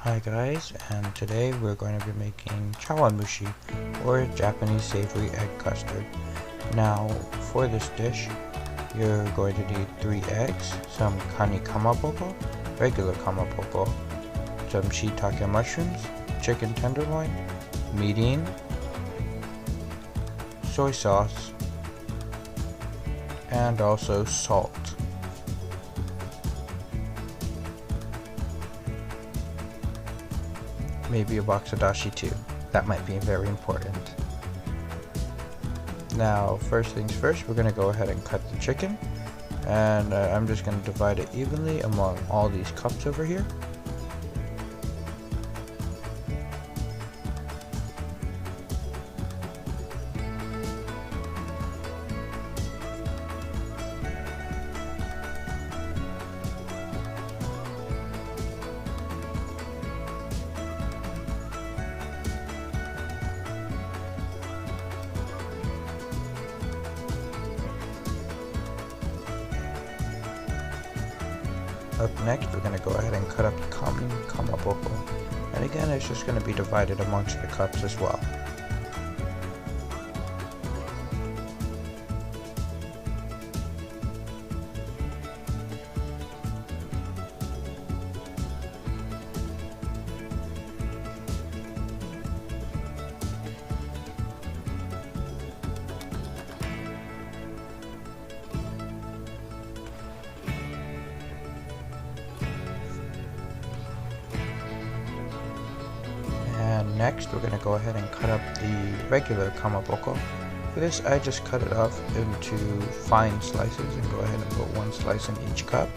Hi guys, and today we're going to be making chawan mushi, or Japanese savory egg custard. Now, for this dish, you're going to need 3 eggs, some kani kamaboko, regular kamaboko, some shiitake mushrooms, chicken tenderloin, mirin, soy sauce, and also salt. Maybe a box of dashi too. That might be very important. Now, first things first, we're going to go ahead and cut the chicken. And I'm just going to divide it evenly among all these cups over here. Up next, we're going to go ahead and cut up the kamaboko, and again it's just going to be divided amongst the cups as well. And next we're going to go ahead and cut up the regular kamaboko. For this I just cut it off into fine slices and go ahead and put 1 slice in each cup.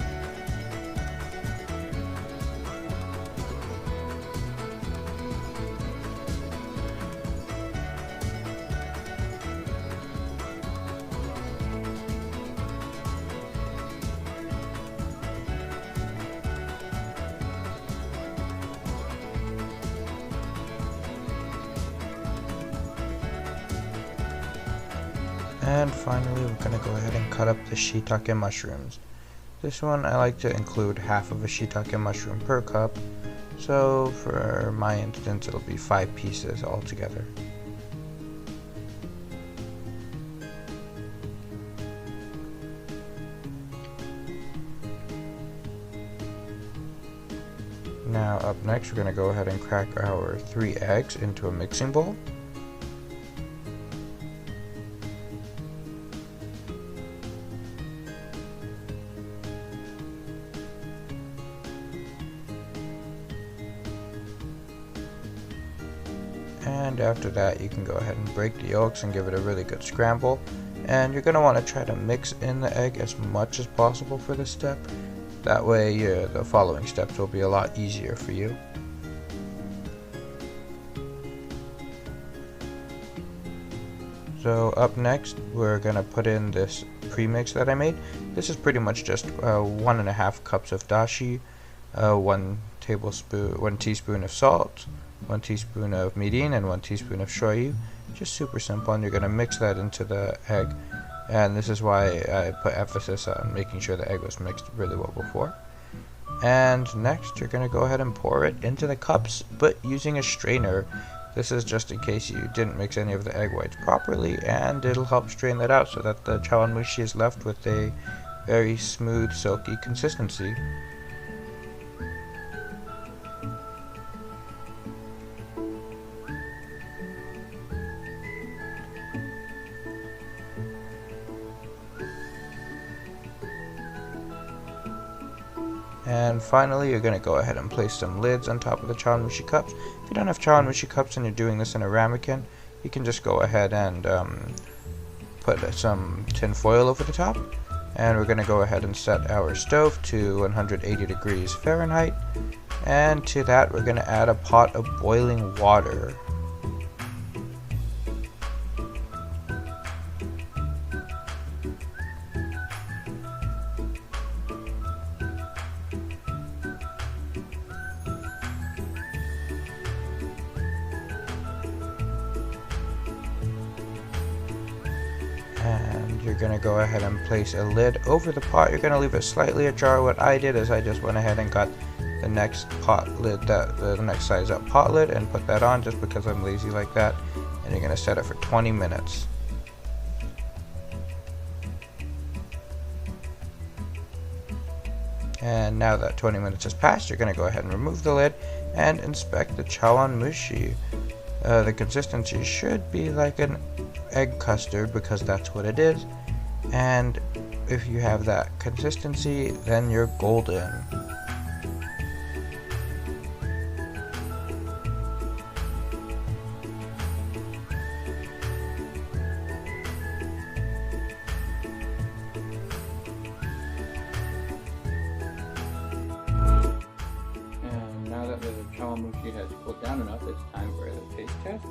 And finally, we're going to go ahead and cut up the shiitake mushrooms. This one I like to include half of a shiitake mushroom per cup, so for my instance it'll be 5 pieces altogether. Now up next, we're going to go ahead and crack our 3 eggs into a mixing bowl. And after that, you can go ahead and break the yolks and give it a really good scramble. And you're going to want to try to mix in the egg as much as possible for this step. That way the following steps will be a lot easier for you. So up next, we're going to put in this premix that I made. This is pretty much just 1.5 cups of dashi, 1 teaspoon of salt, 1 teaspoon of mirin, and 1 teaspoon of shoyu. Just super simple, and you're going to mix that into the egg. And this is why I put emphasis on making sure the egg was mixed really well before. And next, you're going to go ahead and pour it into the cups, but using a strainer. This is just in case you didn't mix any of the egg whites properly, and it'll help strain that out so that the chawan mushi is left with a very smooth, silky consistency. And finally, you're going to go ahead and place some lids on top of the chawan mushi cups. If you don't have chawan mushi cups and you're doing this in a ramekin, you can just go ahead and put some tin foil over the top. And we're going to go ahead and set our stove to 180 degrees Fahrenheit. And to that, we're going to add a pot of boiling water. And you're going to go ahead and place a lid over the pot. You're going to leave it slightly ajar. What I did is I just went ahead and got the next pot lid, the next size up pot lid, and put that on just because I'm lazy like that. And you're going to set it for 20 minutes. And now that 20 minutes has passed, you're going to go ahead and remove the lid and inspect the chawan mushi. The consistency should be like an egg custard because that's what it is. And if you have that consistency, then you're golden. Now that the chawan mushi has cooled down enough, it's time for the taste test.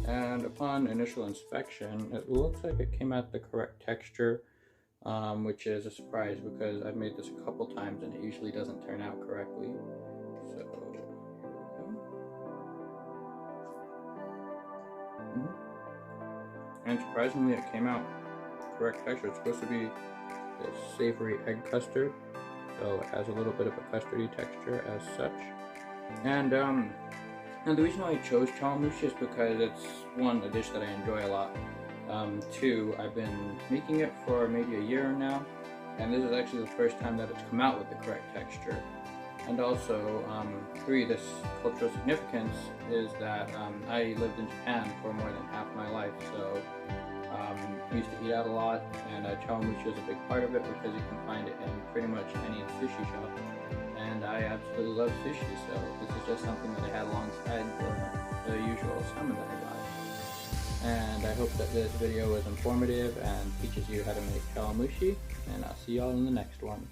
And upon initial inspection, it looks like it came out the correct texture, which is a surprise because I've made this a couple times and it usually doesn't turn out correctly. So, and surprisingly, it came out correct texture. It's supposed to be this savory egg custard, so it has a little bit of a custardy texture as such. And the reason why I chose chawan mushi is because it's one, a dish that I enjoy a lot. Two, I've been making it for maybe a year now, and this is actually the first time that it's come out with the correct texture. And also, three, this cultural significance is that I lived in Japan for more than half my life, so we used to eat out a lot, and chawan mushi is a big part of it because you can find it in pretty much any sushi shop. And I absolutely love sushi, so this is just something that I had alongside the usual salmon that I got. And I hope that this video was informative and teaches you how to make chawan mushi, and I'll see y'all in the next one.